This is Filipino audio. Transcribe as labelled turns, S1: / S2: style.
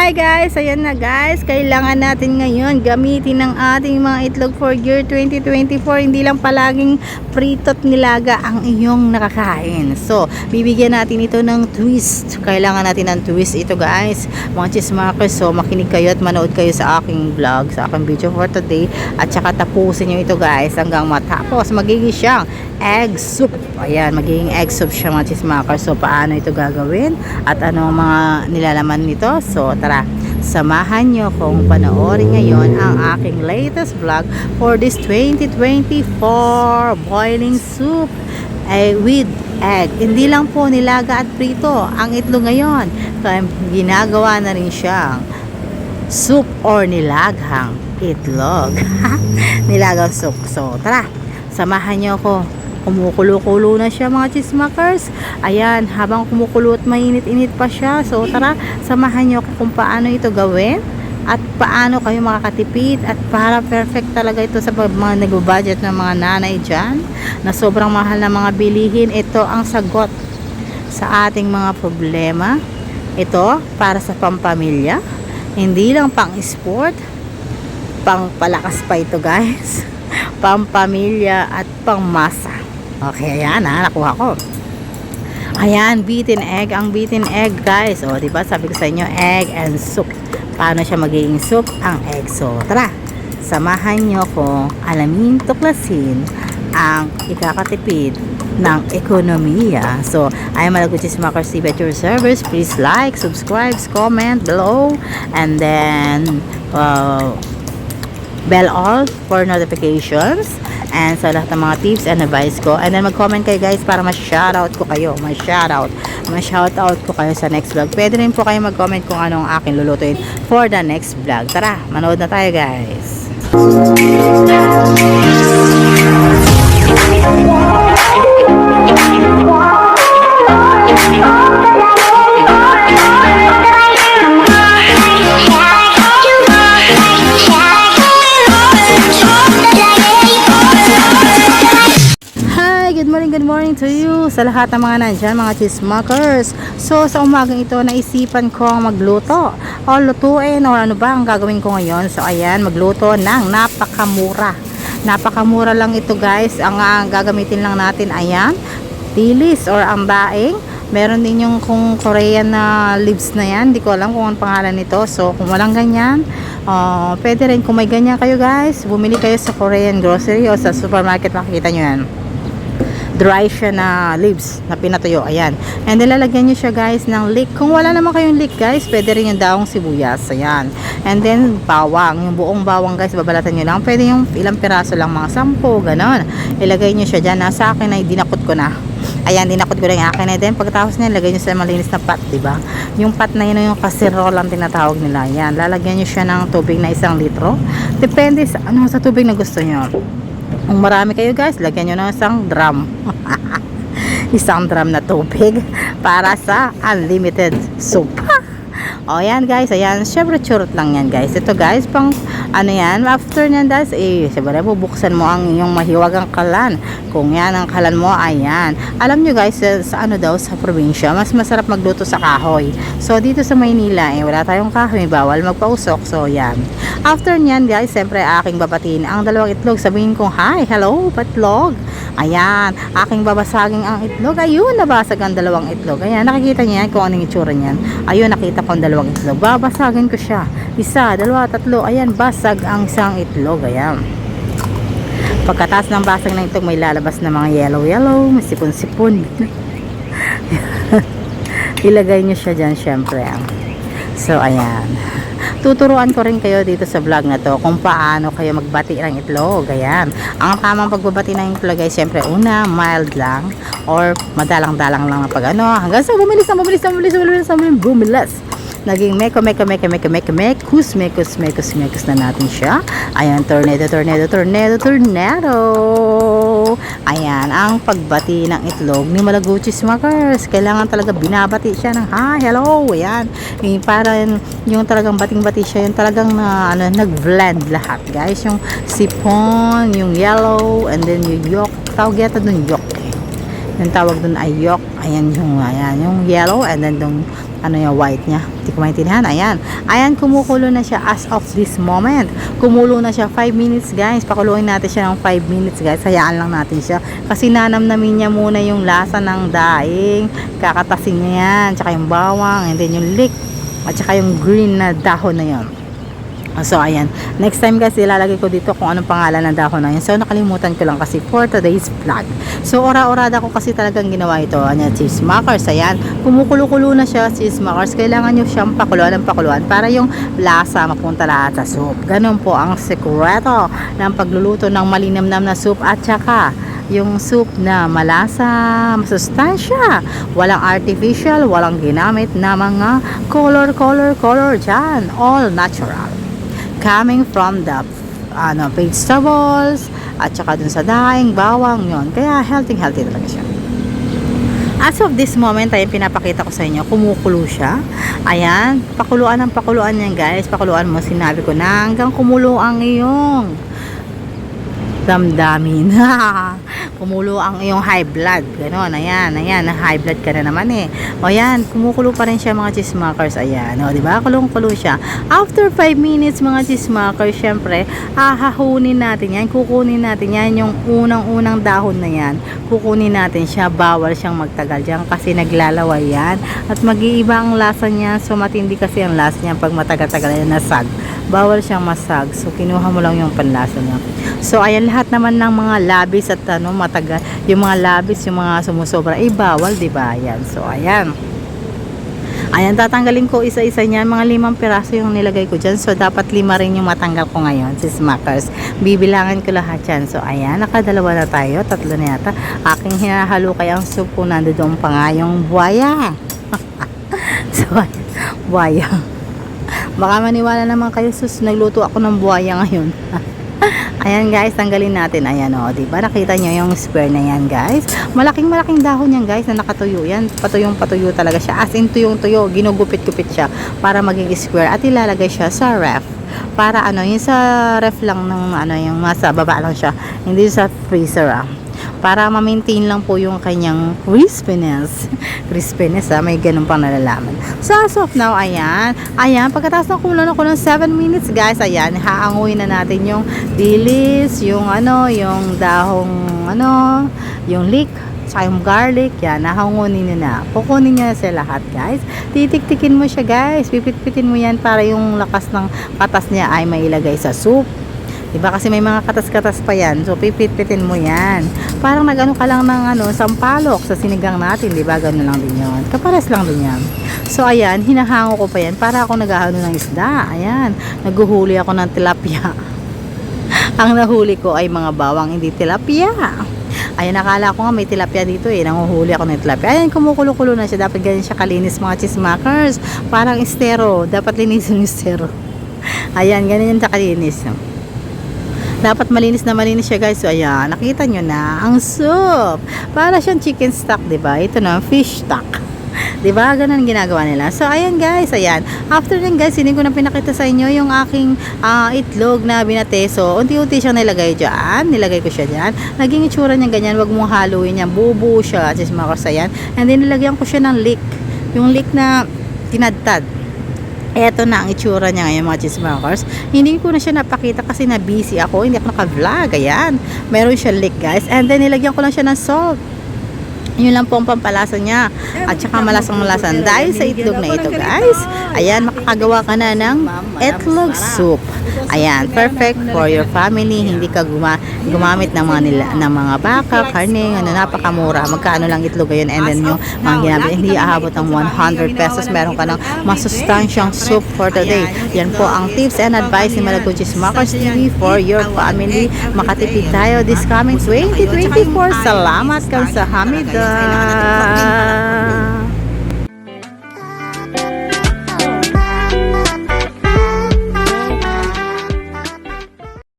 S1: Hi guys! Ayan na guys, kailangan natin ngayon gamitin ng ating mga itlog for year 2024. Hindi lang palaging prito't nilaga ang iyong nakakain. So, bibigyan natin ito ng twist. Kailangan natin ng twist ito guys, mga chismakers. So, makinig kayo at manood kayo sa aking vlog, sa aking video for today. At saka tapusin nyo ito guys hanggang matapos. Magiging siyang egg soup. Ayan, magiging egg soup siya mga chismakers. So, paano ito gagawin? At ano ang mga nilalaman nito? So, tara, samahan nyo kung panoorin ngayon ang aking latest vlog for this 2024 boiling soup with egg. Hindi lang po nilaga at prito ang itlog ngayon. Kaya ginagawa na rin siyang soup or nilaghang itlog. Nilagang soup. So, tara, samahan nyo ako. Kumukulo-kulo na siya mga chismakers. Ayan, habang kumukulo at mainit-init pa siya. So tara, samahan niyo ako kung paano ito gawin at paano kayo makakatipid at para perfect talaga ito sa mga nag-budget ng mga nanay dyan na sobrang mahal na mga bilihin. Ito ang sagot sa ating mga problema. Ito para sa pampamilya, hindi lang pang sport, pang palakas pa ito guys. Pampamilya at pang masa. Okay, ayan nakuha ko. Ayan, beaten egg. Ang beaten egg guys, o diba sabi ko sa inyo, egg and soup. Paano siya magiging soup? Ang egg. So tara, samahan nyo ko alamin, tuklasin ang ikakatipid ng ekonomiya. So I am Malago Chismakers TV at your service. Please like, subscribe, comment below, and then bell all for notifications and sa lahat ng mga tips and advice ko. And then mag-comment kayo guys para ma-shoutout ko kayo. Ma-shoutout ko kayo sa next vlog. Pwede rin po kayo mag-comment kung anong akin lulutuin for the next vlog. Tara, manood na tayo guys. Good morning to you sa lahat ng mga nandyan, mga chismakers. So sa umagang ito naisipan ko magluto o lutuin o ano ba ang gagawin ko ngayon. So ayan, magluto ng napakamura lang ito guys. Ang gagamitin lang natin ayan, tilis or ang daing. Meron din yung kung Korean na leaves na yan, hindi ko alam kung ang pangalan nito. So kung walang ganyan, pwede rin kung may ganyan kayo guys, bumili kayo sa Korean grocery o sa supermarket, makikita nyo yan. Dry siya na leaves na pinatuyo, ayan. And then lalagyan nyo siya guys ng leek. Kung wala naman kayong leek guys, pwede rin yung daong sibuyas, ayan. And then bawang, yung buong bawang guys, babalatan nyo lang. Pwede yung ilang piraso lang, mga 10, ganon. Ilagay nyo siya dyan. Nasa akin ay dinakot ko na. Ayan, dinakot ko na yung akin. And then pagkatapos nyo, lagay nyo sa malinis na pot, diba? Yung pot na yun, yung casserole ang tinatawag nila. Ayan, lalagyan nyo siya ng tubig na 1 litro. Depende sa, sa tubig na gusto nyo. Kung marami kayo guys, lagyan nyo ng 1 drum. 1 drum na tubig para sa unlimited soup. O yan guys, ayan, syempre churot lang yan guys. Ito guys, pang ano yan, after nyan guys, syempre bubuksan mo ang iyong mahiwagang kalan. Kung yan ang kalan mo, ayan. Alam nyo guys, sa ano daw, sa probinsya, mas masarap magluto sa kahoy. So dito sa Maynila, wala tayong kahoy, bawal magpausok. So yan. After nyan guys, syempre aking babatiin ang 2 itlog. Sabihin kong, hi, hello, patlog. Ayan, aking babasagin ang itlog. Ayun, nabasag ang 2 itlog. Ayan, nakikita niya yan kung anong itsura niyan. Ayun, nakita ko ang 2 itlog. Babasagin ko siya. 1, 2, 3. Ayan, basag ang 1 itlog. Ayan. Pagkataas ng basag ng itlog, may lalabas na mga yellow, may sipon-sipon. Ilagay nyo siya dyan, syempre. So, ayan. Tuturuan ko rin kayo dito sa vlog na to kung paano kayo magbati ng itlog. Ayan. Ang tamang pagbabati ng itlog ay syempre una, mild lang or madalang-dalang lang na pag ano. Hanggang sa bumilis naging mekus na natin siya. Ayan, tornado. Ayan, ang pagbati ng itlog ni Malago Chismakers. Kailangan talaga binabati siya ng hi, hello. Ayan, para yung talagang bating-bati siya, yung talagang nag-blend lahat guys. Yung sipon, yung yellow, and then yung yolk. Tawag yata dun yolk. Yung tawag dun ay yolk. Ayan, yung yellow, and then yung ano yung white niya. Hindi ko maintindihan. Ayan. Ayan, kumukulo na siya as of this moment. Kumulo na siya 5 minutes guys. Pakuluin natin siya ng 5 minutes guys. Hayaan lang natin siya. Kasi nanamnamin niya muna yung lasa ng daing. Kakatasin niya yan. Tsaka yung bawang. And then yung leek. At saka yung green na dahon na yon. So, ayan. Next time guys, ilalagay ko dito kung anong pangalan ng dahon na yun. So, nakalimutan ko lang kasi for today's vlog. So, ora-orada ko kasi talagang ginawa ito. Ayan, cheese makers. Ayan. Kumukulo-kulo na siya, cheese makers. Kailangan nyo siyang pakuluan ng pakuluan para yung lasa mapunta lahat sa soup. Ganun po ang sekreto ng pagluluto ng malinamnam na soup at saka yung soup na malasa, masustansya, walang artificial, walang ginamit na mga color dyan. All natural. Coming from the vegetables at saka dun sa daing, bawang yon. Kaya healthy talaga siya. As of this moment, ay pinapakita ko sa inyo, kumukulo siya. Ayan, pakuluan yan guys. Pakuluan mo, sinabi ko na hanggang kumulo ang iyong damdamin. Kumulo ang iyong high blood. Ganon, ayan, high blood ka na naman eh. O yan, kumukulo pa rin siya mga chismakers. Ayan, o diba, kulong-kulo siya. After 5 minutes mga chismakers, syempre, hahahunin natin yan, kukunin natin yan, yung unang-unang dahon na yan. Kukunin natin siya, bawal siyang magtagal dyan kasi naglalaway yan. At mag-iiba ang lasa niya, so matindi kasi ang lasa niya pag matagal-tagal yan nasag. Bawal siyang masag, so kinuha mo lang yung panlasa niya. So ayan, lahat naman ng mga labis at matagal, yung mga labis, yung mga sumusobra, bawal, diba? Ayan, so ayan, tatanggalin ko isa-isa niyan, mga 5 piraso yung nilagay ko dyan, so dapat 5 rin yung matanggal ko ngayon, sis makers. Bibilangan ko lahat yan. So ayan, nakadalawa na tayo, 3 na yata. Aking hinahalo kaya ang soup ko, nandoon pa nga yung buwaya. So buwaya, baka maniwala naman kayo, sus, nagluto ako ng buwaya ngayon. Ayan guys, tanggalin natin. Ayan o, diba? Nakita nyo yung square na yan guys. Malaking dahon yan guys na nakatuyo yan. Patuyong-patuyo talaga siya. As in tuyong-tuyo. Ginugupit-gupit siya para maging square. At ilalagay siya sa ref. Para yung sa ref lang ng yung nasa baba lang siya. Hindi sa freezer para ma-maintain lang po yung kanyang crispiness. May ganun pang nalalaman. So as of now, ayan, pagkatapos ng kumulo ng 7 minutes guys, ayan, haanguin na natin yung dilis, yung yung dahong yung leek, saka yung garlic, yan, nahangunin nyo na. Kukunin nyo na sila lahat guys. Titik-tikin mo siya guys, pipit-pitin mo yan para yung lakas ng katas niya ay mailagay sa soup. Diba kasi may mga katas-katas pa yan. So pipit-pitin mo yan. Parang nagano ka lang ng sampalok sa sinigang natin, diba? Gano'n lang din yun. Kapares lang din yan. So ayan, hinahango ko pa yan para ako naghahalo ng isda. Ayan, naguhuli ako ng tilapia. Ang nahuli ko ay mga bawang, hindi tilapia. Ayan, nakala ko nga may tilapia dito eh. Nanguhuli ako ng tilapia. Ayan, kumukulo-kulo na siya. Dapat ganyan siya kalinis mga chismakers. Parang estero. Dapat linisin yung estero. Ayan, ganyan siya kalinis. Dapat malinis siya guys. So ayan, nakita nyo na ang soup. Para siyang chicken stock, diba? Ito na, fish stock. Diba? Ganun ginagawa nila. So ayan guys, ayan. After nyan guys, hindi ko na pinakita sa inyo yung aking itlog na binate. So unti-unti siyang nilagay dyan. Nilagay ko siya dyan. Naging itsura niya ganyan. Wag mong haluin yan. Bubuo siya. Just makasayan. And then nilagyan ko siya ng leek. Yung leek na tinadtad. Eto na ang itsura niya ngayon mga chismakers. Hindi ko na siya napakita kasi na busy ako. Hindi ako naka-vlog. Ayan. Meron siya leek guys. And then nilagyan ko lang siya ng salt. Yun lang po ang pampalasa niya. At saka malasang-malasan. Dahil sa itlog na ito guys. Ayan, makakagawa ka na ng itlog soup. Ayan, perfect for your family. Hindi ka gumamit ng mga baka, karne, napakamura. Magkano lang itlog ngayon, and then yung mga ginamit, hindi aabot ng 100 pesos. Meron ka ng masustansyang soup for today. Yan po ang tips and advice ni Malago Chismakers TV for your family. Makatipid tayo this coming 2024. Salamat kamsahamnida.